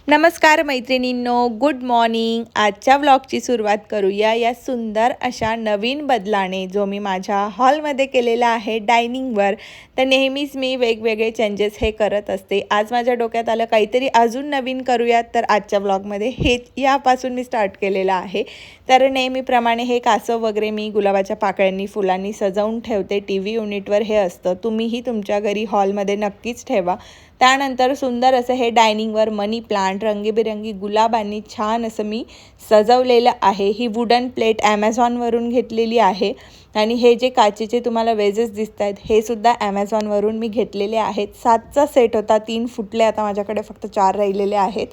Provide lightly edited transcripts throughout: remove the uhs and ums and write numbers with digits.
नमस्कार मैत्रिणींनो, good morning. आजच्या व्लॉगची सुरुवात करूया या सुंदर अशा नवीन बदलाने जो मी माझ्या हॉलमध्ये केलेला आहे डायनिंगवर. तर नेहमीच मी वेगवेगळे चेंजेस हे करत असते. आज माझ्या डोक्यात आलं काहीतरी अजून नवीन करूयात, तर आजच्या व्लॉगमध्ये हेच यापासून मी स्टार्ट केलेलं आहे. तर नेहमीप्रमाणे हे कासव वगैरे मी गुलाबाच्या पाकळ्यांनी फुलांनी सजवून ठेवते. TV युनिटवर हे असतं, तुम्हीही तुमच्या घरी हॉलमध्ये नक्कीच ठेवा. त्यानंतर सुंदर असं हे डायनिंगवर मनी प्लांट रंगीबेरंगी गुलाबांनी छान असं मी सजवलेलं आहे. ही वुडन प्लेट ॲमेझॉनवरून घेतलेली आहे आणि हे जे काचेचे तुम्हाला वेजेस दिसत आहेत हे सुद्धा ॲमेझॉनवरून मी घेतलेले आहेत. 7चा सेट होता, 3 फुटले, आता माझ्याकडे फक्त 4 राहिलेले आहेत.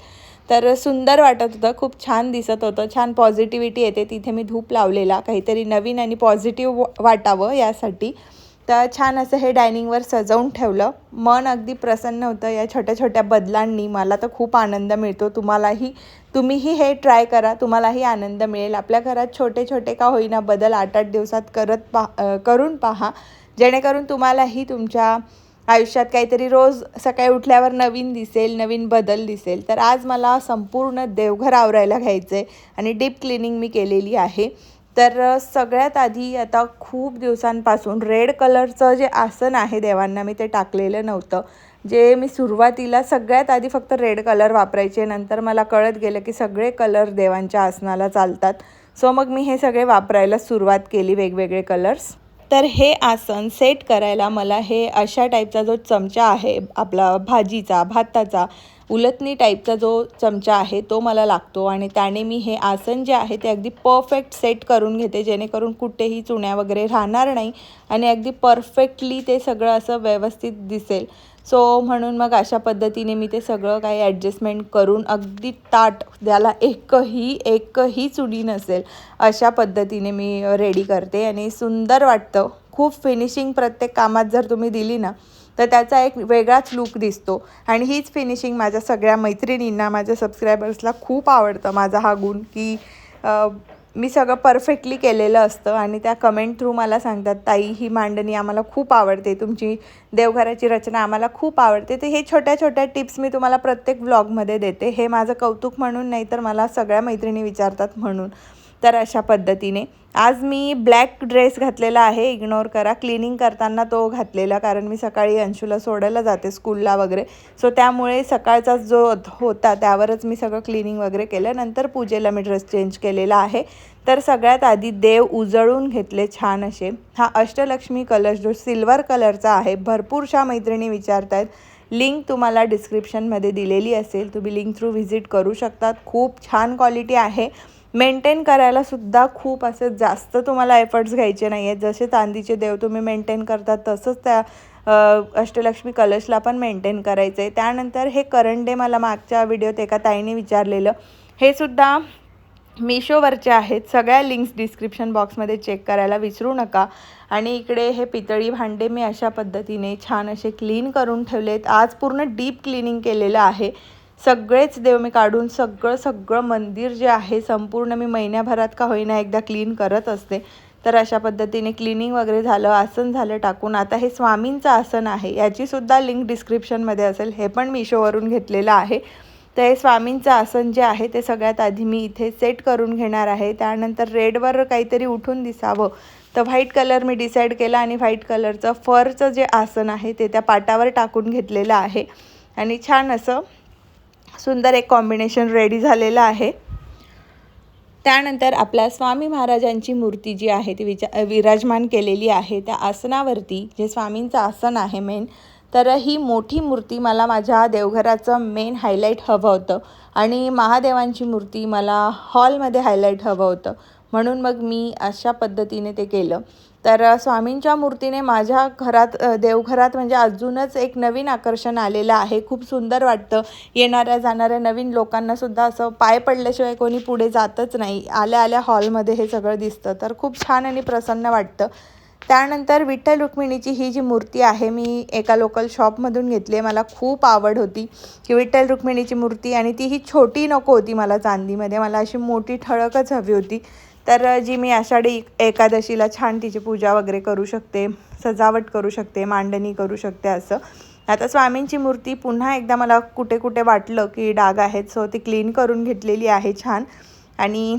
तर सुंदर वाटत होतं, खूप छान दिसत होतं, छान पॉझिटिव्हिटी येते. तिथे मी धूप लावलेला, काहीतरी नवीन आणि पॉझिटिव्ह वाटावं यासाठी. तर छान असं हे डायनिंगवर सजवून ठेवलं. मन अगदी प्रसन्न होतं या छोट्या छोट्या बदलांनी. मला तर खूप आनंद मिळतो. तुम्हीही हे ट्राय करा, तुम्हालाही आनंद मिळेल. आपल्या घरात छोटे छोटे का होईना बदल 8-8 दिवसात करून पहा, जेणेकरून तुम्हालाही तुमच्या आयुष्यात काहीतरी रोज सकाळी उठल्यावर नवीन दिसेल, नवीन बदल दिसेल. तर आज मला संपूर्ण देवघर आवरायला घ्यायचं आहे आणि डीप क्लिनिंग मी केलेली आहे. तर सगळ्यात आधी आता खूप दिवसांपासून रेड कलरचं जे आसन आहे देवांना, मी ते टाकलेलं नव्हतं. जे मी सुरुवातीला सगळ्यात आधी फक्त रेड कलर वापरायचे, नंतर मला कळत गेलं की सगळे कलर देवांच्या आसनाला चालतात. सो मग मी हे सगळे वापरायला सुरुवात केली, वेगवेगळे कलर्स. तर हे आसन सेट करायला मला हे अशा टाईपचा जो चमचा आहे आपला भाताचा उलथणी टाईपचा जो चमचा आहे तो मला लागतो आणि त्याने मी हे आसन जे आहे ते अगदी परफेक्ट सेट करून घेते, जेणेकरून कुठेही चुण्या वगैरे राहणार नाही आणि अगदी परफेक्टली ते सगळं असं व्यवस्थित दिसेल. सो म्हणून मग अशा पद्धतीने मी ते सगळं काही ॲडजस्टमेंट करून अगदी ताट, त्याला एकही चुडी नसेल अशा पद्धतीने मी रेडी करते आणि सुंदर वाटतं. खूप फिनिशिंग प्रत्येक कामात जर तुम्ही दिली ना तर त्याचा एक वेगळाच लूक दिसतो आणि हीच फिनिशिंग माझ्या सगळ्या मैत्रिणींना, माझ्या सबस्क्रायबर्सला खूप आवडतं. माझा हा गुण की मी सगळं परफेक्टली केलेलं असतं आणि त्या कमेंट थ्रू मला सांगतात, ताई ही मांडणी आम्हाला खूप आवडते, तुमची देवघराची रचना आम्हाला खूप आवडते. तर हे छोट्या छोट्या टिप्स मी तुम्हाला प्रत्येक व्लॉगमध्ये देते. हे माझं कौतुक म्हणून नाही, तर मला सगळ्या मैत्रिणी विचारतात म्हणून. तर अशा पद्धतीने आज मी ब्लॅक ड्रेस घातलेला आहे, इग्नोर करा. क्लिनिंग करताना तो घातलेला, कारण मी सकाळी अंशूला सोडायला जाते स्कूलला वगैरे. सो त्यामुळे सकाळचा जो होता त्यावरच मी सगळं क्लिनिंग वगैरे केलं. नंतर पूजेला मी ड्रेस चेंज केलेला आहे. तर सगळ्यात आधी देव उजळून घेतले छान असे. हा अष्टलक्ष्मी कलश जो सिल्वर कलरचा आहे, भरपूरशा मैत्रिणी विचारत आहेत. लिंक तुम्हाला डिस्क्रिप्शनमध्ये दिलेली असेल, तुम्ही लिंक थ्रू व्हिजिट करू शकतात. खूप छान क्वालिटी आहे. मेंटेन करायला सुद्धा खूप असं जास्त तुम्हाला एफर्ट्स घ्यायचे नाही आहेत. जसे चांदीचे देव तुम्ही मेंटेन करतात तसंच त्या अष्टलक्ष्मी कलशला पण मेंटेन करायचं आहे. त्यानंतर हे करंडे मला मागच्या व्हिडिओत एका ताईने विचारलेलं, हे सुद्धा मिशोवरचे आहेत. सगळ्या लिंक्स डिस्क्रिप्शन बॉक्समध्ये चेक करायला विसरू नका. आणि इकडे हे पितळी भांडे मी अशा पद्धतीने छान असे क्लीन करून ठेवलेत. आज पूर्ण डीप क्लिनिंग केलेलं आहे. सगळेच देव मी काढून सगळं मंदिर जे आहे संपूर्ण मी महिन्याभरात का होईना एकदा क्लीन करत असते. तर अशा पद्धतीने क्लिनिंग वगैरे झालं, आसन झालं टाकून. आता हे स्वामींचं आसन आहे, याचीसुद्धा लिंक डिस्क्रिप्शनमध्ये असेल. हे पण मिशोवरून घेतलेलं आहे. तर हे स्वामींचं आसन जे आहे ते सगळ्यात आधी मी इथे सेट करून घेणार आहे. त्यानंतर रेडवर काहीतरी उठून दिसावं तर व्हाईट कलर मी डिसाईड केला आणि व्हाईट कलरचं फरचं जे आसन आहे ते त्या पाटावर टाकून घेतलेलं आहे आणि छान असं सुंदर एक कॉम्बिनेशन रेडी झालेलं आहे. त्यानंतर आपल्या स्वामी महाराजांची मूर्ती जी आहे ती विराजमान केलेली आहे त्या आसनावरती. जे स्वामींचं आसन आहे मेन, तर ही मोठी मूर्ती मला माझ्या देवघराचं मेन हायलाईट हवं होतं आणि महादेवांची मूर्ती मला हॉलमध्ये हायलाईट हवं होतं, म्हणून मग मी अशा पद्धतीने ते केलं. तर स्वामींच्या मूर्तीने माझ्या घरात, देवघरात म्हणजे अजूनच एक नवीन आकर्षण आलेलं आहे. खूप सुंदर वाटतं. येणाऱ्या जाणाऱ्या नवीन लोकांनासुद्धा असं पाय पडल्याशिवाय कोणी पुढे जातच नाही. आल्या आल्या हॉलमध्ये हे सगळं दिसतं, तर खूप छान आणि प्रसन्न वाटतं. त्यानंतर विठ्ठल रुक्मिणीची ही जी मूर्ती आहे मी एका लोकल शॉपमधून घेतली आहे. मला खूप आवड होती की विठ्ठल रुक्मिणीची मूर्ती, आणि ती ही छोटी नको होती मला चांदीमध्ये, मला अशी मोठी ठळकच हवी होती. तर जी मी आषाढी एकादशीला छान तिची पूजा वगैरे करू शकते, सजावट करू शकते, मांडणी करू शकते असं. आता स्वामींची मूर्ती पुन्हा एकदा मला कुठे कुठे वाटलं की डाग आहेत, सो ती क्लीन करून घेतलेली आहे छान. आणि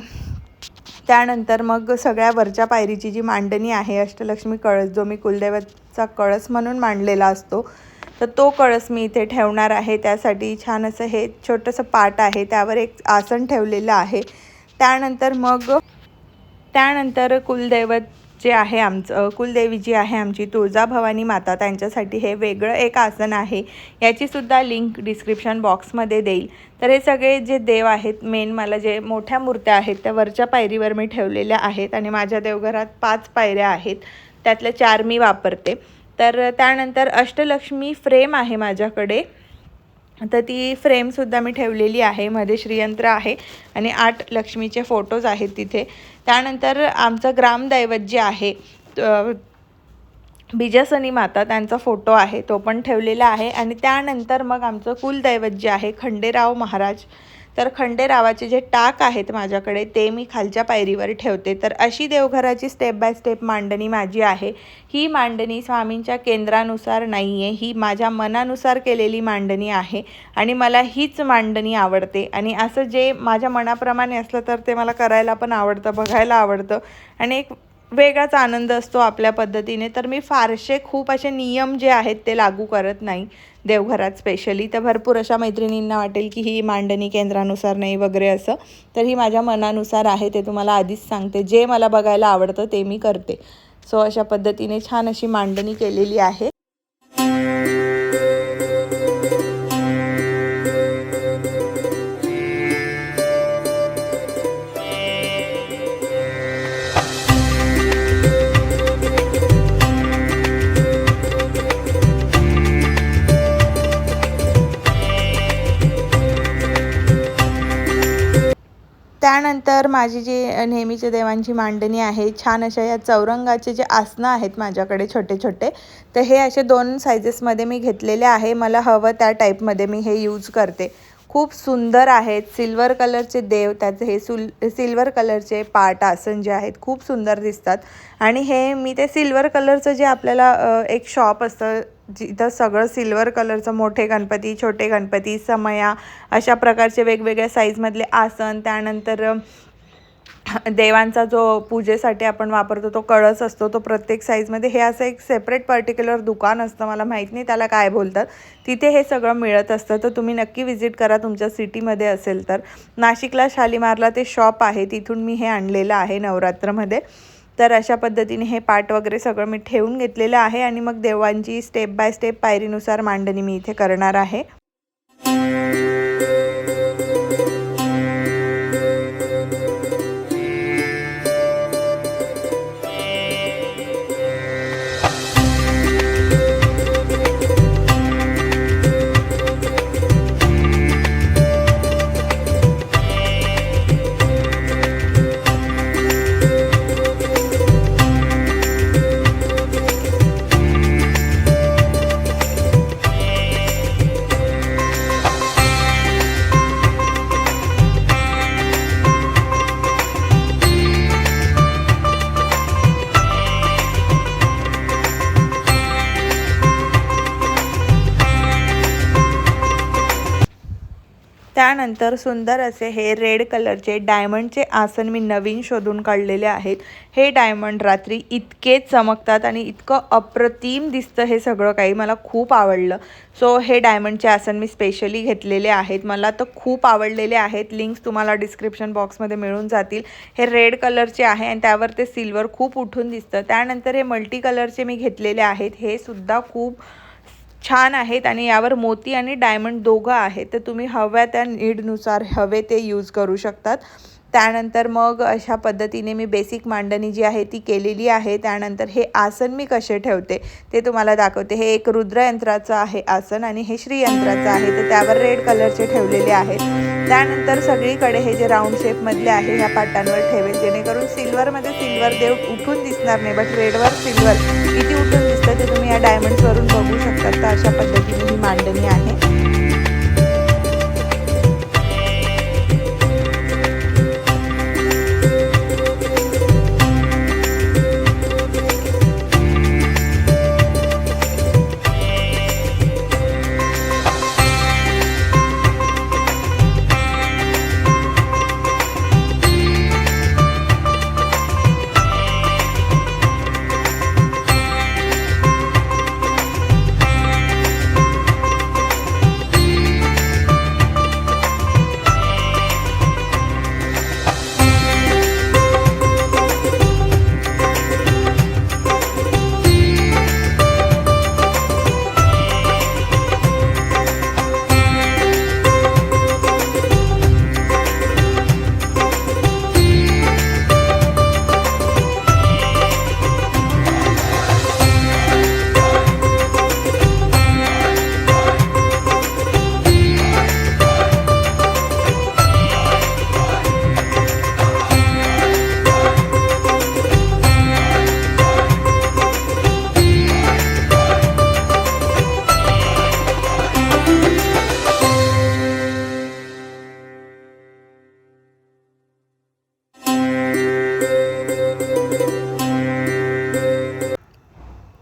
त्यानंतर मग सगळ्या वरच्या पायरीची जी मांडणी आहे, अष्टलक्ष्मी कळस जो मी कुलदैवतचा कळस म्हणून मांडलेला असतो, तर तो कळस मी इथे ठेवणार आहे. त्यासाठी छान असं हे छोटंसं पाट आहे, त्यावर एक आसन ठेवलेलं आहे. त्यानंतर कुलदैवत जे आहे आमचं, कुलदेवी जी आहे आमची तुळजाभवानी माता, त्यांच्यासाठी हे वेगळं एक आसन आहे. याचीसुद्धा लिंक डिस्क्रिप्शन बॉक्समध्ये देईल. तर हे सगळे जे देव आहेत, मेन मला जे मोठ्या मूर्त्या आहेत त्या वरच्या पायरीवर मी ठेवलेल्या आहेत. आणि माझ्या देवघरात 5 पायऱ्या आहेत, त्यातल्या 4 मी वापरते. तर त्यानंतर अष्टलक्ष्मी फ्रेम आहे माझ्याकडे, तर ती फ्रेमसुद्धा मी ठेवलेली आहे. मध्ये श्रीयंत्र आहे आणि 8 लक्ष्मीचे फोटोज आहेत तिथे. त्यानंतर आमचं ग्रामदैवत जे आहे बिजासनी माता, त्यांचा फोटो आहे, तो पण ठेवलेला आहे. आणि त्यानंतर मग आमचं कुलदैवत जे आहे खंडेराव महाराज, तर खंडेरावाचे जे टाक आहेत माझ्याकडे ते मी खालच्या पायरीवर ठेवते. तर अशी देवघराची स्टेप बाय स्टेप मांडणी माझी आहे. ही मांडणी स्वामींच्या केंद्रानुसार नाही आहे, ही माझ्या मनानुसार केलेली मांडणी आहे आणि मला हीच मांडणी आवडते. आणि असं जे माझ्या मनाप्रमाणे असलं तर ते मला करायला पण आवडतं, बघायला आवडतं आणि एक वेगळाच आनंद असतो आपल्या पद्धतीने. तर मी फारसे खूप असे नियम जे आहेत ते लागू करत नाही देवघरात स्पेशली. तर भरपूर अशा मैत्रिणींना वाटेल की ही मांडणी केंद्रानुसार नाही वगैरे असं, तर ही माझ्या मनानुसार आहे. ते तुम्हाला आधीच सांगते, जे मला बघायला आवडतं ते मी करते. सो अशा पद्धतीने छान अशी मांडणी केलेली आहे. त्यानंतर माझी जी नेहमीच्या देवांची मांडणी आहे, छान अशा या चौरंगाचे जे आसनं आहेत माझ्याकडे छोटे छोटे, तर हे असे 2 सायझेसमध्ये मी घेतलेले आहे. मला हवं त्या टाईपमध्ये मी हे यूज करते. खूप सुंदर आहेत. सिल्वर कलरचे देव, त्याचे हे सिल्वर कलरचे पाट आसन जे आहेत खूप सुंदर दिसतात. आणि हे मी ते सिल्वर कलरचं जे आपल्याला एक शॉप असतं जिथं सगळं सिल्वर कलरचं, मोठे गणपती, छोटे गणपती, समया, अशा प्रकारचे वेगवेगळ्या साईजमधले आसन, त्यानंतर देवांचा जो पूजेसाठी आपण वापरतो तो कळस असतो, तो प्रत्येक साईजमध्ये, हे असं एक सेपरेट पर्टिक्युलर दुकान असतं, मला माहीत नाही त्याला काय बोलतात, तिथे हे सगळं मिळत असतं. तर तुम्ही नक्की व्हिजिट करा तुमच्या सिटीमध्ये असेल तर. नाशिकला शालीमारला ते शॉप आहे, तिथून मी हे आणलेलं आहे नवरात्रमध्ये. तर अशा पद्धतीने हे पाट वगैरे सगळं मी ठेवून घेतलेलं आहे. आणि मग देवांची स्टेप बाय स्टेप पायरीनुसार मांडणी मी इथे करणार आहे. त्यानंतर सुंदर असे हे रेड कलरचे डायमंडचे आसन मी नवीन शोधून काढलेले आहेत. हे डायमंड रात्री इतके चमकतात आणि इतकं अप्रतिम दिसतं हे सगळं काही, मला खूप आवडलं. सो हे डायमंडचे आसन मी स्पेशली घेतलेले आहेत, मला तर खूप आवडलेले आहेत. लिंक्स तुम्हाला डिस्क्रिप्शन बॉक्समध्ये मिळून जातील. हे रेड कलरचे आहे आणि त्यावर ते सिल्वर खूप उठून दिसतं. त्यानंतर हे मल्टी कलरचे मी घेतलेले आहेत, हे सुद्धा खूप छान आहेत आणि यावर मोती आणि डायमंड दोघं आहेत. तर तुम्ही हव्या त्या नीडनुसार हवे ते यूज करू शकतात. त्यानंतर मग अशा पद्धतीने मी बेसिक मांडणी जी आहे ती केलेली आहे. त्यानंतर हे आसन मी कसे ठेवते ते तुम्हाला दाखवते. हे एक रुद्रयंत्राचं आहे आसन आणि हे श्रीयंत्राचं आहे, तर त्यावर रेड कलरचे ठेवलेले आहेत. त्यानंतर सगळीकडे हे जे राऊंड शेपमधले आहे ह्या पाटांवर ठेवेल, जेणेकरून सिल्वरमध्ये सिल्वर देव उठून दिसणार नाही, बट रेडवर सिल्वर किती उठून दिसतं ते तुम्ही या डायमंड्सवरून बघू शकता. तर अशा पद्धतीने ही मांडणी आहे.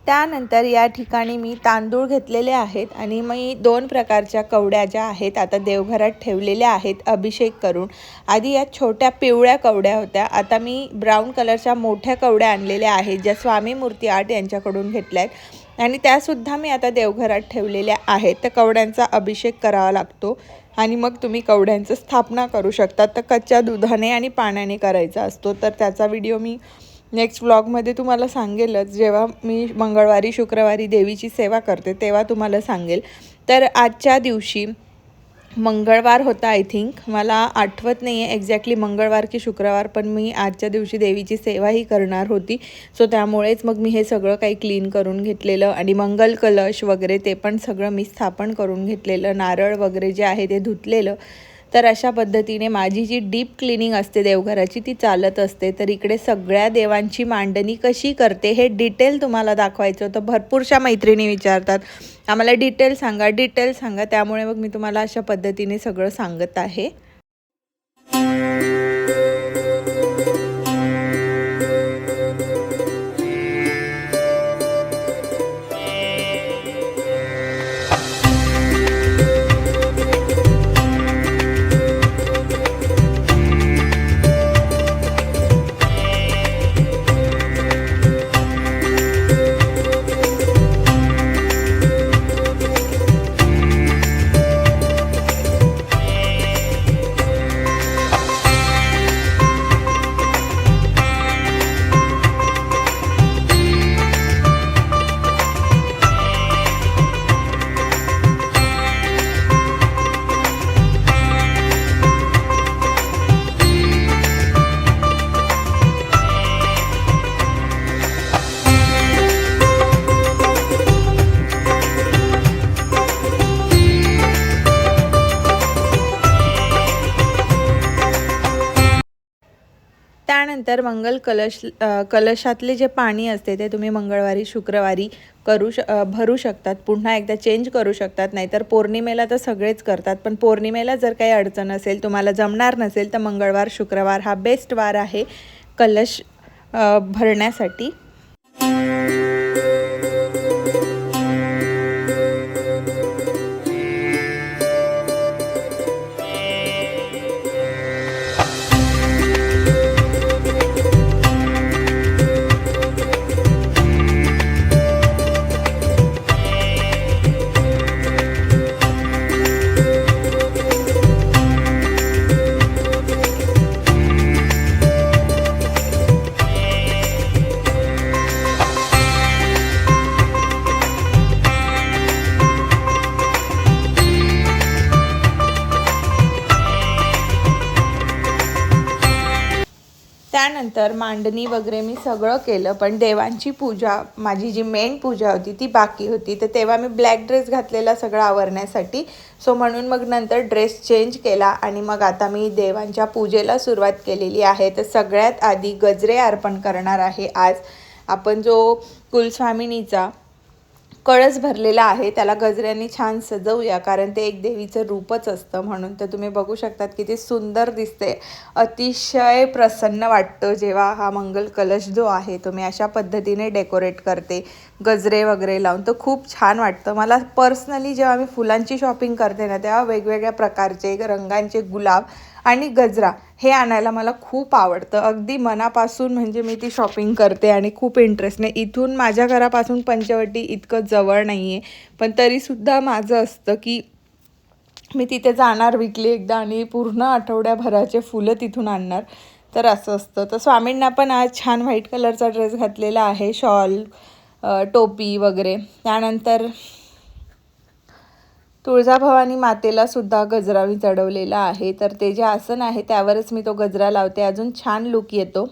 त्यानंतर या ठिकाणी मी तांदूळ घेतलेले आहेत आणि मी 2 प्रकारच्या कवड्या ज्या आहेत आता देवघरात ठेवलेल्या आहेत अभिषेक करून। आधी या छोट्या पिवळ्या कवड्या होत्या, आता मी ब्राऊन कलरच्या मोठ्या कवड्या आणलेल्या आहेत ज्या स्वामी मूर्ती आर्ट यांच्याकडून घेतल्या आहेत आणि त्यासुद्धा मी आता देवघरात ठेवलेल्या आहेत। तर कवड्यांचा अभिषेक करावा लागतो आणि मग तुम्ही कवड्यांची स्थापना करू शकता। तर कच्च्या दुधाने आणि पाण्याने करायचा असतो, तर त्याचा व्हिडिओ मी नेक्स्ट व्लॉगमध्ये तुम्हाला सांगेलच। जेव्हा मी मंगळवारी शुक्रवारी देवीची सेवा करते तेव्हा तुम्हाला सांगेल। तर आजच्या दिवशी मंगळवार होता, आय थिंक, मला आठवत नाही आहे एक्झॅक्टली मंगळवार की शुक्रवार, पण मी आजच्या दिवशी देवीची सेवाही करणार होती। सो त्यामुळेच मग मी हे सगळं काही क्लीन करून घेतलेलं आणि मंगल कलश वगैरे ते पण सगळं मी स्थापन करून घेतलेलं, नारळ वगैरे जे आहे ते धुतलेलं। तर अशा पद्धतीने माझी जी डीप क्लिनिंग असते देवघराची ती चालत असते। तर इकडे सगळ्या देवांची मांडणी कशी करते हे डिटेल तुम्हाला दाखवायचं होतं। भरपूरशा मैत्रिणी विचारतात आम्हाला डिटेल सांगा, त्यामुळे मग मी तुम्हाला अशा पद्धतीने सगळं सांगत आहे। त्यानंतर मंगल कलशातले जे पाणी असते ते तुम्ही मंगळवारी शुक्रवारी भरू शकतात, पुन्हा एकदा चेंज करू शकतात, नाहीतर पौर्णिमेला तर सगळेच करतात। पण पौर्णिमेला जर काही अडचण असेल, तुम्हाला जमणार नसेल, तर मंगळवार शुक्रवार हा बेस्ट वार आहे कलश भरण्यासाठी। त्यानंतर मांडणी वगैरे मी सगळं केलं, पण देवांची पूजा, माझी जी मेन पूजा होती ती बाकी होती। तर तेव्हा मी ब्लॅक ड्रेस घातलेला सगळं आवरण्यासाठी, सो म्हणून मग नंतर ड्रेस चेंज केला आणि मग आता मी देवांच्या पूजेला सुरुवात केलेली आहे। तर सगळ्यात आधी गजरे अर्पण करणार आहे। आज आपण जो कुलस्वामिनीचा कळस भरलेला आहे त्याला गजऱ्यांनी छान सजवूया, कारण ते एक देवीचं रूपच असतं म्हणून। तर तुम्ही बघू शकतात किती सुंदर दिसते, अतिशय प्रसन्न वाटतं जेव्हा हा मंगल कलश जो आहे तो मी अशा पद्धतीने डेकोरेट करते गजरे वगैरे लावून, तर खूप छान वाटतं मला पर्सनली। जेव्हा मी फुलांची शॉपिंग करते ना तेव्हा वेगवेगळ्या प्रकारचे रंगांचे गुलाब आणि गजरा हे आणायला मला खूप आवडतं, अगदी मनापासून। म्हणजे मी ती शॉपिंग करते आणि खूप इंटरेस्टने। इथून माझ्या घरापासून पंचवटी इतकं जवळ नाही आहे, पण तरीसुद्धा माझं असतं की मी तिथे जाणार वीकली एकदा आणि पूर्ण आठवड्याभराचे फुलं तिथून आणणार, तर असं असतं। तर स्वामींना पण आज छान व्हाईट कलरचा ड्रेस घातलेला आहे, शॉल, टोपी वगैरे। त्यानंतर तुळजाभवानी मातेला सुद्धा गजरा मी चढवलेला आहे, तर ते जे आसन आहे त्यावरच मी तो गजरा लावते, अजून छान लुक येतो।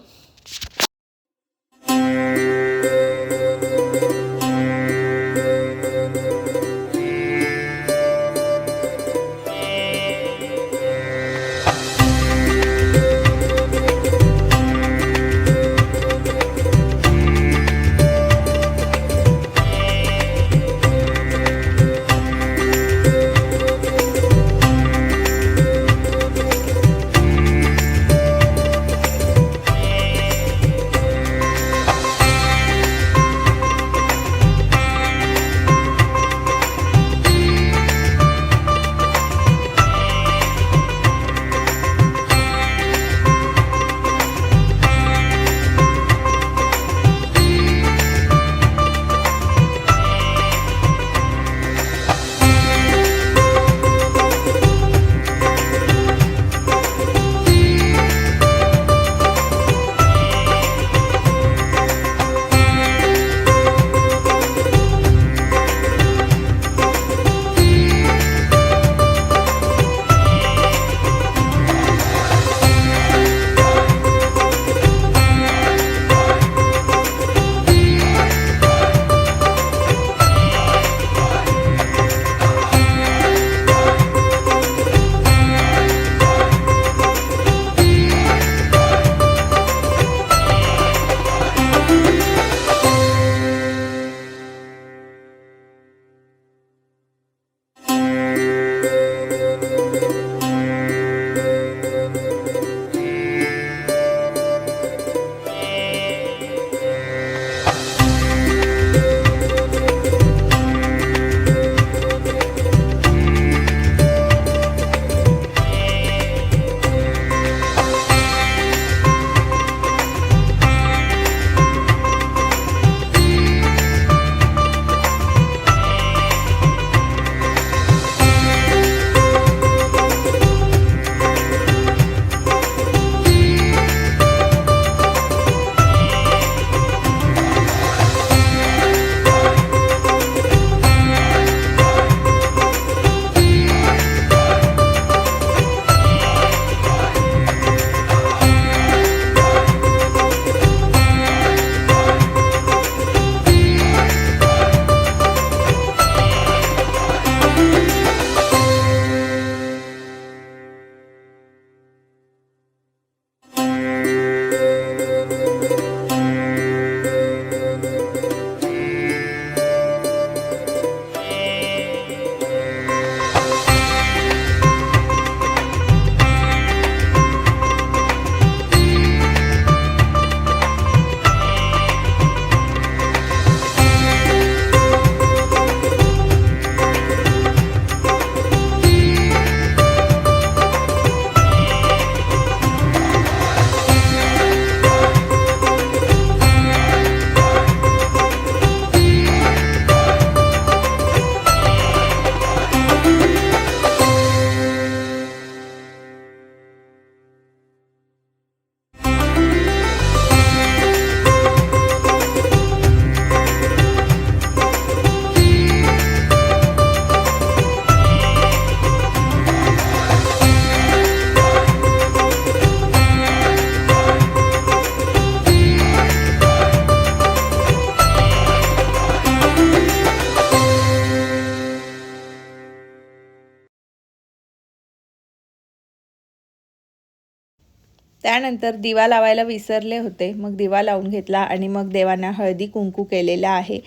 त्यानंतर दिवा लावायला विसरले होते, मग दिवा लावून घेतला आणि मग देवांना हळदी कुंकू केलेलं आहे।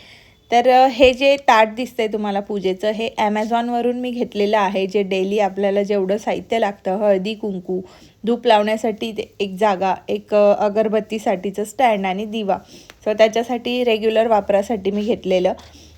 तर हे जे ताट दिसतंय तुम्हाला पूजेचं, हे ॲमेझॉनवरून मी घेतलेलं आहे। जे डेली आपल्याला जेवढं साहित्य लागतं, हळदी कुंकू, धूप लावण्यासाठी एक जागा, एक अगरबत्तीसाठीचं स्टँड आणि दिवा, सो त्याच्यासाठी रेग्युलर वापरासाठी मी घेतलेलं।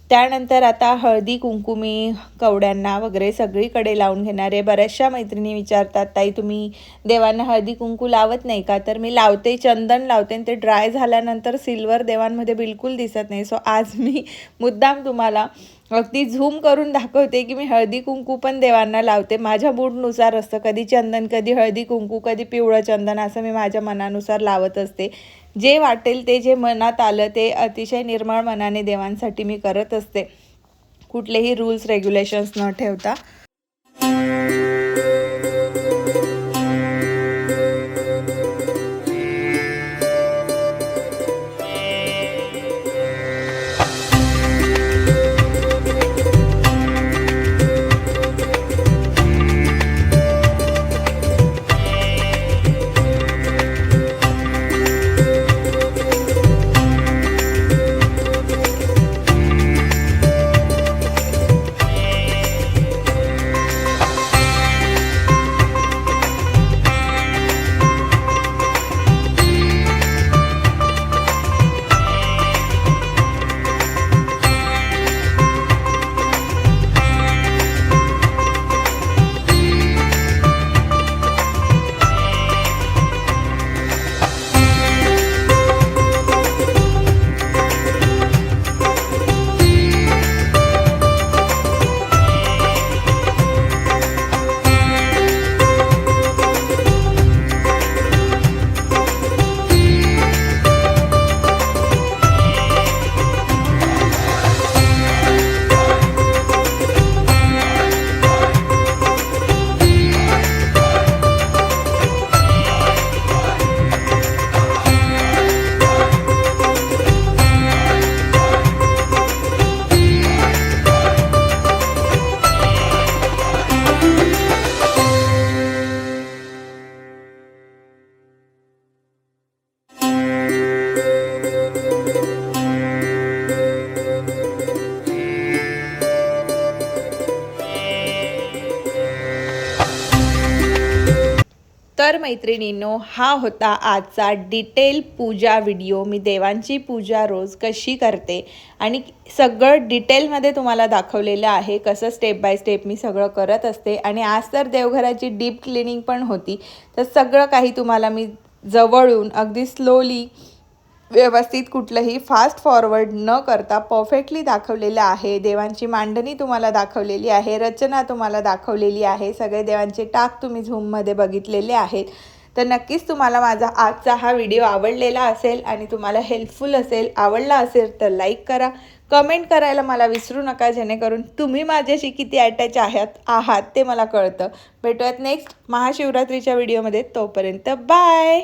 त्यानंतर आता हळदी कुंकू मी कवड्यांना वगैरे सगळीकडे लावून घेणार आहे। बऱ्याचशा मैत्रिणी विचारतात, ताई तुम्ही देवांना हळदी कुंकू लावत नाही का? तर मी लावते, चंदन लावते आणि ते ड्राय झाल्यानंतर सिल्वर देवांमध्ये बिलकुल दिसत नाही। सो आज मी मुद्दाम तुम्हाला अगदी झूम करून दाखवते की मी हळदी कुंकू पण देवांना लावते। माझ्या मूडनुसार असतं, कधी चंदन, कधी हळदी कुंकू, कधी पिवळं चंदन, असं मी माझ्या मनानुसार लावत असते। जे वाटेल ते, जे मनात आलं ते अतिशय निर्मळ मनाने देवांसाठी मी करत असते, कुठलेही रूल्स रेग्युलेशन्स न ठेवता। तर मैत्रिणींनो, हा होता आजचा डिटेल पूजा व्हिडिओ। मी देवांची पूजा रोज कशी करते आणि सगळं डिटेलमध्ये तुम्हाला दाखवलेलं आहे, कसं स्टेप बाय स्टेप मी सगळं करत असते। आणि आज तर देवघराची डीप क्लिनिंग पण होती, तर सगळं काही तुम्हाला मी जवळून अगदी स्लोली, व्यवस्थित, कुठलंही फास्ट फॉरवर्ड न करता परफेक्टली दाखवलेलं आहे। देवांची मांडणी तुम्हाला दाखवलेली आहे, रचना तुम्हाला दाखवलेली आहे, सगळे देवांचे टाक तुम्ही झूममध्ये बघितलेले आहेत। तर नक्कीच तुम्हाला माझा आजचा हा व्हिडिओ आवडलेला असेल आणि तुम्हाला हेल्पफुल असेल, आवडला असेल तर लाईक करा, कमेंट करायला मला विसरू नका, जेणेकरून तुम्ही माझ्याशी किती अटॅच आहात ते मला कळतं। भेटूयात नेक्स्ट महाशिवरात्रीच्या व्हिडिओमध्ये, तोपर्यंत बाय।